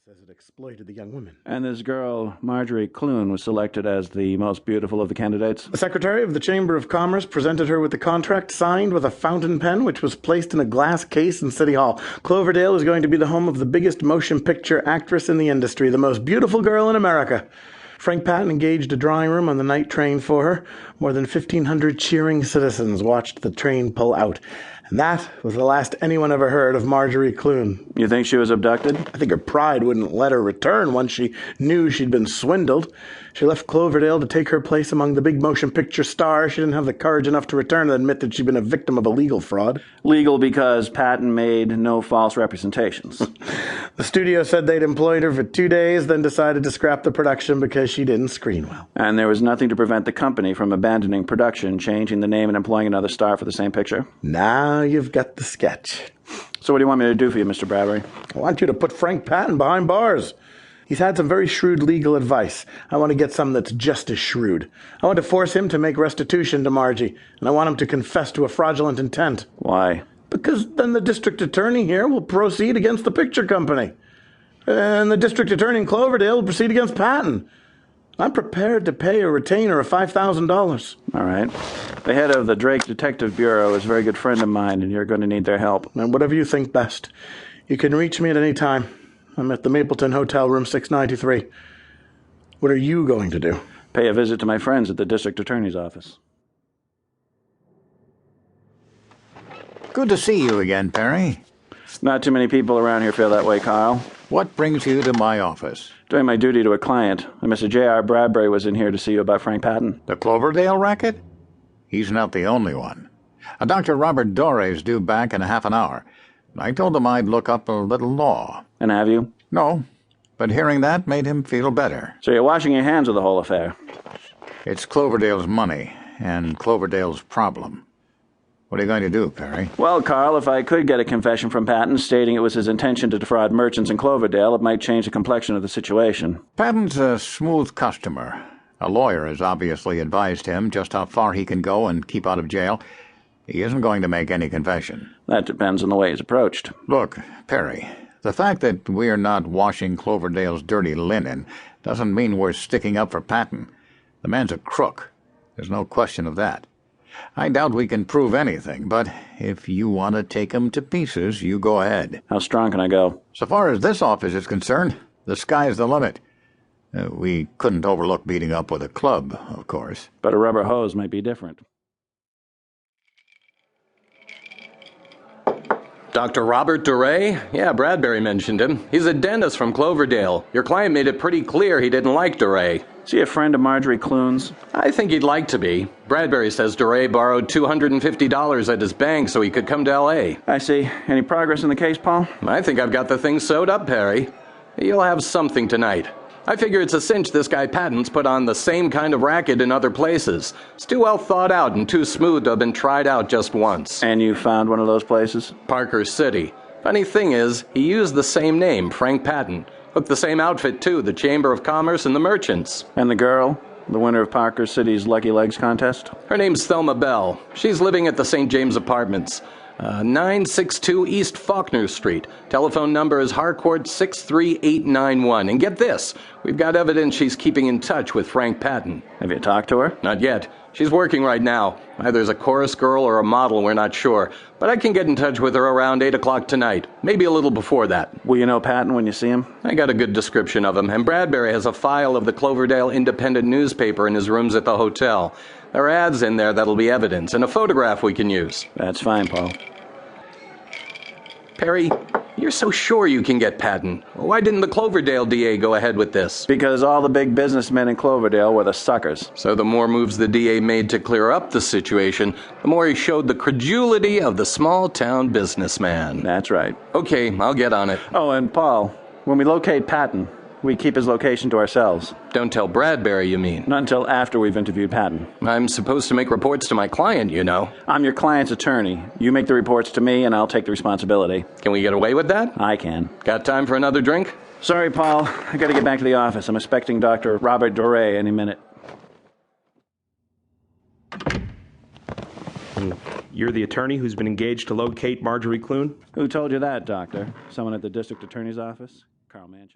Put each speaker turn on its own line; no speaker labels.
as it exploited the young women.
And this girl, Marjorie Clune, was selected as the most beautiful of the candidates?
The Secretary of the Chamber of Commerce presented her with the contract signed with a fountain pen, which was placed in a glass case in City Hall. Cloverdale is going to be the home of the biggest motion picture actress in the industry, the most beautiful girl in America. Frank Patton engaged a drawing room on the night train for her. More than 1,500 cheering citizens watched the train pull out. And that was the last anyone ever heard of Marjorie Clune.
You think she was abducted?
I think her pride wouldn't let her return once she knew she'd been swindled. She left Cloverdale to take her place among the big motion picture stars. She didn't have the courage enough to return and admit that she'd been a victim of a legal fraud.
Legal because Patton made no false representations.
The studio said they'd employed her for 2 days, then decided to scrap the production because she didn't screen well.
And there was nothing to prevent the company from abandoning production, changing the name and employing another star for the same picture?
Now you've got the sketch.
So what do you want me to do for you, Mr. Bradbury?
I want you to put Frank Patton behind bars. He's had some very shrewd legal advice. I want to get some that's just as shrewd. I want to force him to make restitution to Margie, and I want him to confess to a fraudulent intent.
Why?
Because then the district attorney here will proceed against the picture company. And the district attorney in Cloverdale will proceed against Patton. I'm prepared to pay a retainer of $5,000.
All right. The head of the Drake Detective Bureau is a very good friend of mine, and you're going to need their help.
And whatever you think best. You can reach me at any time. I'm at the Mapleton Hotel, room 693. What are you going to do?
Pay a visit to my friends at the district attorney's office.
Good to see you again, Perry.
Not too many people around here feel that way, Carl.
What brings you to my office?
Doing my duty to a client. Mr. J.R. Bradbury was in here to see you about Frank Patton.
The Cloverdale racket? He's not the only one. Dr. Robert Doré is due back in half an hour. I told him I'd look up a little law.
And have you?
No, but hearing that made him feel better.
So you're washing your hands of the whole affair?
It's Cloverdale's money and Cloverdale's problem. What are you going to do, Perry?
Well, Carl, if I could get a confession from Patton stating it was his intention to defraud merchants in Cloverdale, it might change the complexion of the situation.
Patton's a smooth customer. A lawyer has obviously advised him just how far he can go and keep out of jail. He isn't going to make any confession.
That depends on the way he's approached.
Look, Perry, the fact that we're not washing Cloverdale's dirty linen doesn't mean we're sticking up for Patton. The man's a crook. There's no question of that. I doubt we can prove anything, but if you want to take him to pieces, you go ahead.
How strong can I go?
So far as this office is concerned, the sky's the limit. We couldn't overlook beating up with a club, of course.
But a rubber hose might be different.
Dr. Robert Doré? Yeah, Bradbury mentioned him. He's a dentist from Cloverdale. Your client made it pretty clear he didn't like Doré.
Is he a friend of Marjorie Clune's?
I think he'd like to be. Bradbury says Doré borrowed $250 at his bank so he could come to L.A.
I see. Any progress in the case, Paul?
I think I've got the thing sewed up, Perry. You'll have something tonight. I figure it's a cinch this guy Patton's put on the same kind of racket in other places. It's too well thought out and too smooth to have been tried out just once.
And you found one of those places?
Parker City. Funny thing is, he used the same name, Frank Patton. Hooked the same outfit, too, the Chamber of Commerce and the Merchants.
And the girl? The winner of Parker City's Lucky Legs contest?
Her name's Thelma Bell. She's living at the St. James Apartments. 962 East Faulkner Street. Telephone number is Harcourt 63891. And get this, we've got evidence she's keeping in touch with Frank Patton.
Have you talked to her?
Not yet. She's working right now. Either as a chorus girl or a model, we're not sure. But I can get in touch with her around 8 o'clock tonight. Maybe a little before that.
Will you know Patton when you see him?
I got a good description of him. And Bradbury has a file of the Cloverdale Independent newspaper in his rooms at the hotel. There are ads in there that'll be evidence, and a photograph we can use.
That's fine, Paul.
Perry, you're so sure you can get Patton. Why didn't the Cloverdale DA go ahead with this?
Because all the big businessmen in Cloverdale were the suckers.
So the more moves the DA made to clear up the situation, the more he showed the credulity of the small-town businessman.
That's right.
Okay, I'll get on it.
Oh, and Paul, when we locate Patton, we keep his location to ourselves.
Don't tell Bradbury, you mean?
Not until after we've interviewed Patton.
I'm supposed to make reports to my client, you know.
I'm your client's attorney. You make the reports to me, and I'll take the responsibility.
Can we get away with that?
I can.
Got time for another drink?
Sorry, Paul. I gotta get back to the office. I'm expecting Dr. Robert Doré any minute.
You're the attorney who's been engaged to locate Marjorie Clune?
Who told you that, Doctor? Someone at the district attorney's office? Carl Manchester?